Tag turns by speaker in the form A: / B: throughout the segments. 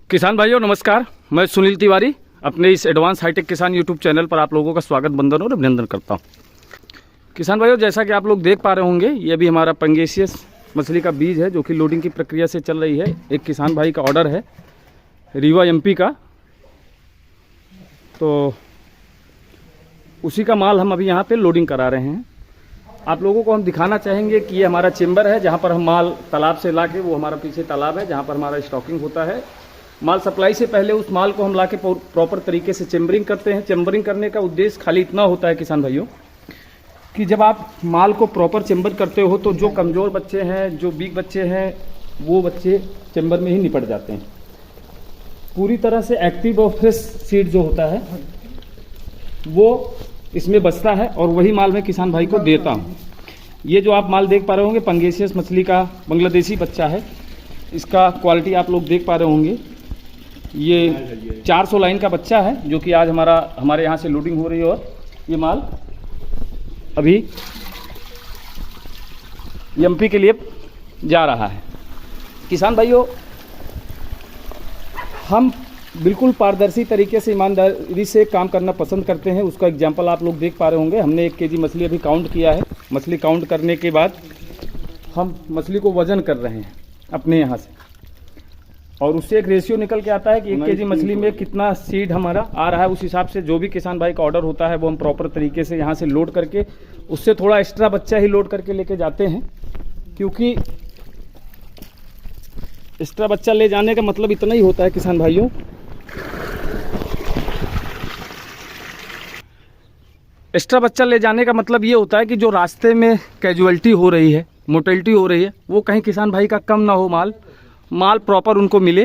A: किसान भाइयों नमस्कार, मैं सुनील तिवारी अपने इस एडवांस हाईटेक किसान यूट्यूब चैनल पर आप लोगों का स्वागत, वंदन और अभिनंदन करता हूं। किसान भाइयों, जैसा कि आप लोग देख पा रहे होंगे, ये भी हमारा पंगेसियस मछली का बीज है जो कि लोडिंग की प्रक्रिया से चल रही है। एक किसान भाई का ऑर्डर है रीवा एमपी का, तो उसी का माल हम अभी यहाँ पे लोडिंग करा रहे हैं। आप लोगों को हम दिखाना चाहेंगे कि ये हमारा चेम्बर है जहाँ पर हम माल तालाब से ला के, वो हमारा पीछे तालाब है जहाँ पर हमारा स्टॉकिंग होता है। माल सप्लाई से पहले उस माल को हम ला के प्रॉपर तरीके से चेम्बरिंग करते हैं। चेम्बरिंग करने का उद्देश्य खाली इतना होता है किसान भाइयों कि जब आप माल को प्रॉपर चेम्बर करते हो तो जो कमज़ोर बच्चे हैं, जो वीक बच्चे हैं, वो बच्चे चेम्बर में ही निपट जाते हैं। पूरी तरह से एक्टिव और फ्रेश सीड जो होता है वो इसमें बचता है और वही माल मैं किसान भाई को देता हूँ। ये जो आप माल देख पा रहे होंगे पंगेसियस मछली का बांग्लादेशी बच्चा है। इसका क्वालिटी आप लोग देख पा रहे होंगे। ये 400 लाइन का बच्चा है जो कि आज हमारे यहाँ से लोडिंग हो रही है और ये माल अभी एमपी के लिए जा रहा है। किसान भाइयों, हम बिल्कुल पारदर्शी तरीके से, ईमानदारी से काम करना पसंद करते हैं। उसका एग्जाम्पल आप लोग देख पा रहे होंगे। हमने 1 केजी मछली अभी काउंट किया है। मछली काउंट करने के बाद हम मछली को वजन कर रहे हैं अपने यहाँ से, और उससे एक रेशियो निकल के आता है कि 1 केजी मछली में कितना सीड हमारा आ रहा है। उस हिसाब से जो भी किसान भाई का ऑर्डर होता है वो हम प्रॉपर तरीके से यहाँ से लोड करके, उससे थोड़ा एक्स्ट्रा बच्चा ही लोड करके लेके जाते हैं, क्योंकि एक्स्ट्रा बच्चा ले जाने का मतलब इतना ही होता है किसान भाइयों, एक्स्ट्रा बच्चा ले जाने का मतलब ये होता है कि जो रास्ते में कैजुअलिटी हो रही है, मोर्टेलिटी हो रही है, वो कहीं किसान भाई का कम ना हो, माल प्रॉपर उनको मिले।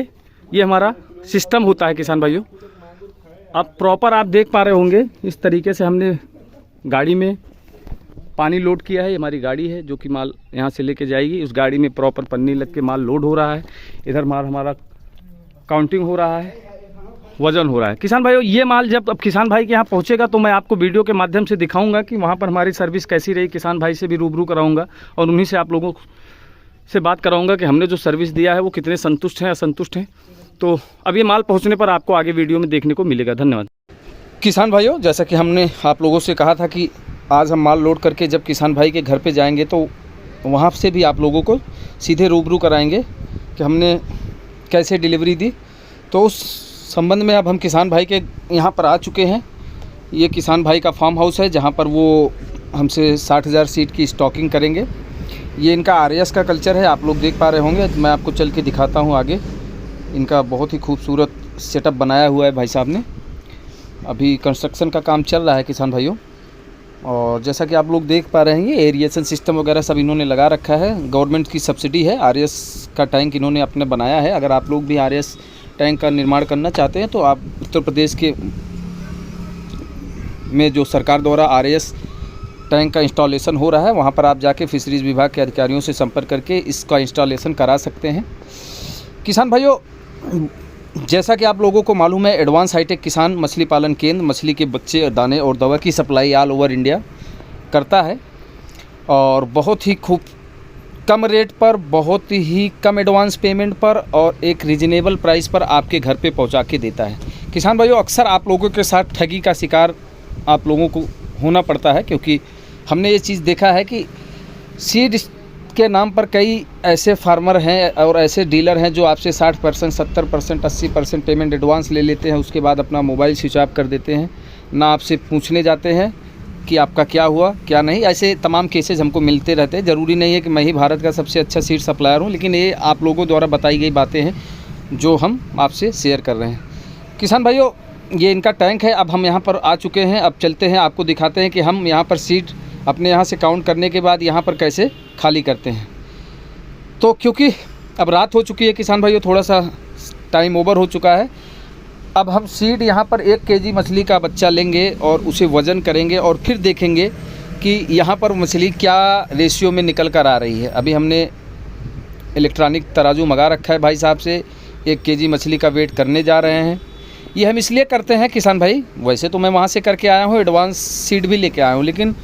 A: ये हमारा सिस्टम होता है किसान भाइयों। अब प्रॉपर आप देख पा रहे होंगे इस तरीके से हमने गाड़ी में पानी लोड किया है। ये हमारी गाड़ी है जो कि माल यहाँ से लेके जाएगी। उस गाड़ी में प्रॉपर पन्नी लग के माल लोड हो रहा है। इधर माल हमारा काउंटिंग हो रहा है, वजन हो रहा है। किसान भाइयों, ये माल जब अब किसान भाई के यहाँ पहुँचेगा तो मैं आपको वीडियो के माध्यम से दिखाऊंगा कि वहाँ पर हमारी सर्विस कैसी रही। किसान भाई से भी रूबरू कराऊंगा और उन्हीं से आप लोगों से बात कराऊंगा कि हमने जो सर्विस दिया है वो कितने संतुष्ट हैं, असंतुष्ट हैं। तो अब ये माल पहुंचने पर आपको आगे वीडियो में देखने को मिलेगा। धन्यवाद। किसान भाइयों, जैसा कि हमने आप लोगों से कहा था कि आज हम माल लोड करके जब किसान भाई के घर पे जाएंगे तो वहाँ से भी आप लोगों को सीधे रूबरू कराएंगे कि हमने कैसे डिलीवरी दी। तो उस संबंध में अब हम किसान भाई के यहाँ पर आ चुके हैं। ये किसान भाई का फार्म हाउस है जहाँ पर वो हमसे 60,000 सीट की स्टॉकिंग करेंगे। ये इनका आरएस का कल्चर है, आप लोग देख पा रहे होंगे। मैं आपको चल के दिखाता हूँ आगे। इनका बहुत ही खूबसूरत सेटअप बनाया हुआ है भाई साहब ने। अभी कंस्ट्रक्शन का काम चल रहा है किसान भाइयों, और जैसा कि आप लोग देख पा रहे हैं ये एरिएशन सिस्टम वगैरह सब इन्होंने लगा रखा है। गवर्नमेंट की सब्सिडी है। आरएस का टैंक इन्होंने अपने बनाया है। अगर आप लोग भी आरएस टैंक का निर्माण करना चाहते हैं तो आप उत्तर प्रदेश के में जो सरकार द्वारा आरएस टैंक का इंस्टॉलेशन हो रहा है, वहाँ पर आप जाके फिशरीज़ विभाग के अधिकारियों से संपर्क करके इसका इंस्टॉलेशन करा सकते हैं। किसान भाइयों, जैसा कि आप लोगों को मालूम है, एडवांस हाईटेक किसान मछली पालन केंद्र मछली के बच्चे, दाने और दवा की सप्लाई ऑल ओवर इंडिया करता है, और बहुत ही खूब कम रेट पर, बहुत ही कम एडवांस पेमेंट पर और एक रीजनेबल प्राइस पर आपके घर पे पहुंचा के देता है। किसान भाइयों, अक्सर आप लोगों के साथ ठगी का शिकार आप लोगों को होना पड़ता है, क्योंकि हमने ये चीज़ देखा है कि सीड के नाम पर कई ऐसे फार्मर हैं और ऐसे डीलर हैं जो आपसे 60%, 70%, 80% पेमेंट एडवांस ले लेते हैं। उसके बाद अपना मोबाइल स्विच ऑफ कर देते हैं, ना आपसे पूछने जाते हैं कि आपका क्या हुआ क्या नहीं। ऐसे तमाम केसेस हमको मिलते रहते हैं। ज़रूरी नहीं है कि मैं ही भारत का सबसे अच्छा सीड सप्लायर हूँ, लेकिन ये आप लोगों द्वारा बताई गई बातें हैं जो हम आपसे शेयर कर रहे हैं। किसान भाइयों, ये इनका टैंक है। अब हम यहाँ पर आ चुके हैं। अब चलते हैं, आपको दिखाते हैं कि हम यहाँ पर सीड अपने यहाँ से काउंट करने के बाद यहाँ पर कैसे खाली करते हैं। तो क्योंकि अब रात हो चुकी है किसान भाइयों, थोड़ा सा टाइम ओवर हो चुका है। अब हम सीड यहाँ पर 1 केजी मछली का बच्चा लेंगे और उसे वज़न करेंगे और फिर देखेंगे कि यहाँ पर मछली क्या रेशियो में निकल कर आ रही है। अभी हमने इलेक्ट्रॉनिक तराजू मंगा रखा है भाई साहब से। 1 केजी मछली का वेट करने जा रहे हैं। ये हम इसलिए करते हैं किसान भाई, वैसे तो मैं वहाँ से करके आया हूँ, एडवांस सीड भी लेके आया हूँ, लेकिन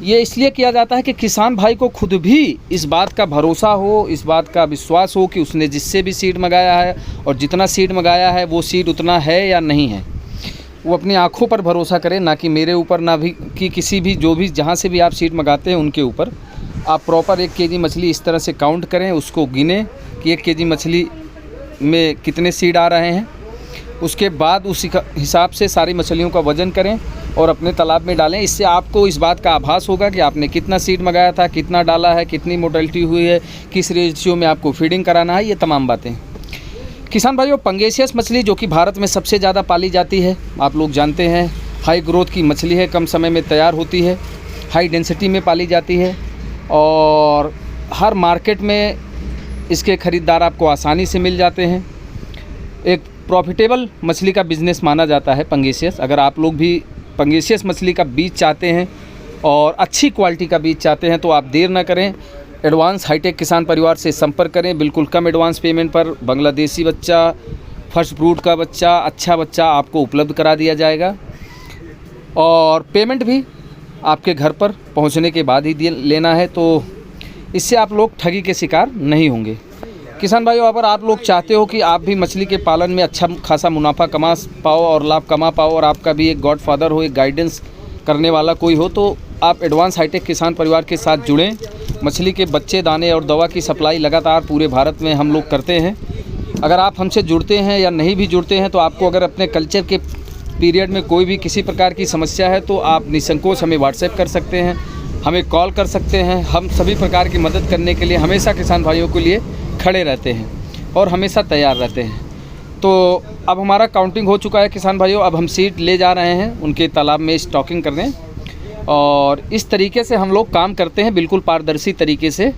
B: ये इसलिए किया जाता है कि किसान भाई को खुद भी इस बात का भरोसा हो, इस बात का विश्वास हो कि उसने जिससे भी सीड मंगाया है और जितना सीड मंगाया है वो सीड उतना है या नहीं है, वो अपनी आँखों पर भरोसा करे, ना कि मेरे ऊपर, ना भी कि किसी भी जो भी जहाँ से भी आप सीड मंगाते हैं उनके ऊपर। आप प्रॉपर 1 केजी मछली इस तरह से काउंट करें, उसको गिने कि 1 केजी मछली में कितने सीड आ रहे हैं। उसके बाद उसी हिसाब से सारी मछलियों का वज़न करें और अपने तालाब में डालें। इससे आपको इस बात का आभास होगा कि आपने कितना सीड मंगाया था, कितना डाला है, कितनी मोर्टेलिटी हुई है, किस रेशियो में आपको फीडिंग कराना है, ये तमाम बातें। किसान भाइयों, पंगेसियस मछली जो कि भारत में सबसे ज़्यादा पाली जाती है, आप लोग जानते हैं, हाई ग्रोथ की मछली है, कम समय में तैयार होती है, हाई डेंसिटी में पाली जाती है और हर मार्केट में इसके ख़रीदार आपको आसानी से मिल जाते हैं। एक प्रॉफिटेबल मछली का बिज़नेस माना जाता है पंगेसियस। अगर आप लोग भी पंगेसियस मछली का बीज चाहते हैं और अच्छी क्वालिटी का बीज चाहते हैं तो आप देर ना करें, एडवांस हाईटेक किसान परिवार से संपर्क करें। बिल्कुल कम एडवांस पेमेंट पर बांग्लादेशी बच्चा, फर्स्ट ब्रूड का बच्चा, अच्छा बच्चा आपको उपलब्ध करा दिया जाएगा और पेमेंट भी आपके घर पर पहुंचने के बाद ही लेना है, तो इससे आप लोग ठगी के शिकार नहीं होंगे। किसान भाइयों, अगर आप लोग चाहते हो कि आप भी मछली के पालन में अच्छा खासा मुनाफा कमा पाओ और लाभ कमा पाओ और आपका भी एक गॉडफादर हो, एक गाइडेंस करने वाला कोई हो, तो आप एडवांस हाईटेक किसान परिवार के साथ जुड़ें। मछली के बच्चे, दाने और दवा की सप्लाई लगातार पूरे भारत में हम लोग करते हैं। अगर आप हमसे जुड़ते हैं या नहीं भी जुड़ते हैं तो आपको अगर अपने कल्चर के पीरियड में कोई भी किसी प्रकार की समस्या है तो आप निसंकोच हमें व्हाट्सएप कर सकते हैं, हमें कॉल कर सकते हैं। हम सभी प्रकार की मदद करने के लिए हमेशा किसान भाइयों के लिए खड़े रहते हैं और हमेशा तैयार रहते हैं। तो अब हमारा काउंटिंग हो चुका है किसान भाइयों, अब हम सीड ले जा रहे हैं उनके तालाब में स्टॉकिंग करने और इस तरीके से हम लोग काम करते हैं, बिल्कुल पारदर्शी तरीके से।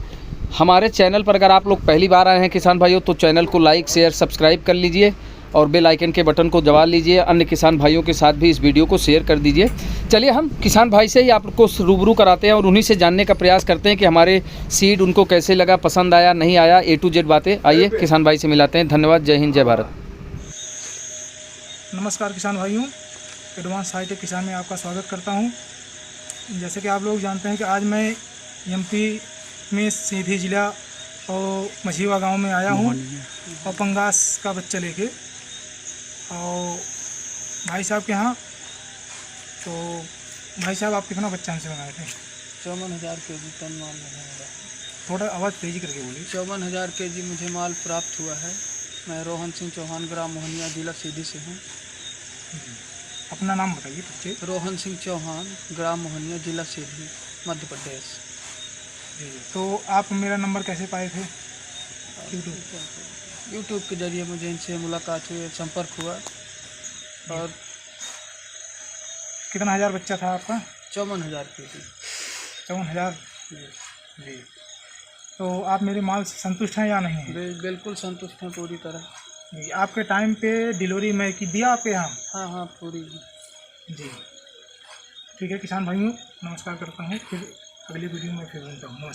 B: हमारे चैनल पर अगर आप लोग पहली बार आए हैं किसान भाइयों तो चैनल को लाइक, शेयर, सब्सक्राइब कर लीजिए और बेल आइकन के बटन को दबा लीजिए। अन्य किसान भाइयों के साथ भी इस वीडियो को शेयर कर दीजिए। चलिए हम किसान भाई से ही आपको रूबरू कराते हैं और उन्हीं से जानने का प्रयास करते हैं कि हमारे सीड उनको कैसे लगा, पसंद आया, नहीं आया, A to Z बातें। आइए किसान भाई से मिलाते हैं। धन्यवाद। जय हिंद, जय भारत।
C: नमस्कार किसान भाइयों, एडवांस हाईटेक किसान में आपका स्वागत करता हूं। जैसे कि आप लोग जानते हैं कि आज मैं MP में सीधी ज़िला और मछीवा गांव में आया हूं और पंगास का बच्चा लेके और भाई साहब के यहाँ। तो भाई साहब, आप कितना बच्चा हमसे मंगाए थे?
D: 54,000 केजी टन माल है।
C: थोड़ा आवाज़ तेज़ी करके बोलिए।
D: 54,000 केजी मुझे माल प्राप्त हुआ है। मैं रोहन सिंह चौहान, ग्राम मोहनिया, जिला सीधी से हूँ।
C: अपना नाम बताइए बच्चे।
D: रोहन सिंह चौहान, ग्राम मोहनिया, जिला सीधी, मध्य प्रदेश।
C: जी, तो आप मेरा नंबर कैसे पाए थे?
D: यूट्यूब के जरिए मुझे इनसे मुलाकात हुई, संपर्क हुआ। और
C: कितना हज़ार बच्चा था आपका?
D: 54,000 केजी।
C: 54,000। जी, तो आप मेरे माल से संतुष्ट हैं या नहीं?
D: बिल्कुल संतुष्ट हैं पूरी तरह।
C: जी, आपके टाइम पे डिलीवरी मैं की दिया आपके यहाँ?
D: हाँ हाँ, पूरी।
C: जी, ठीक है किसान भाइयों, नमस्कार करता हूँ। फिर अगली वीडियो में फिर मिलता हूँ। नमस्कार।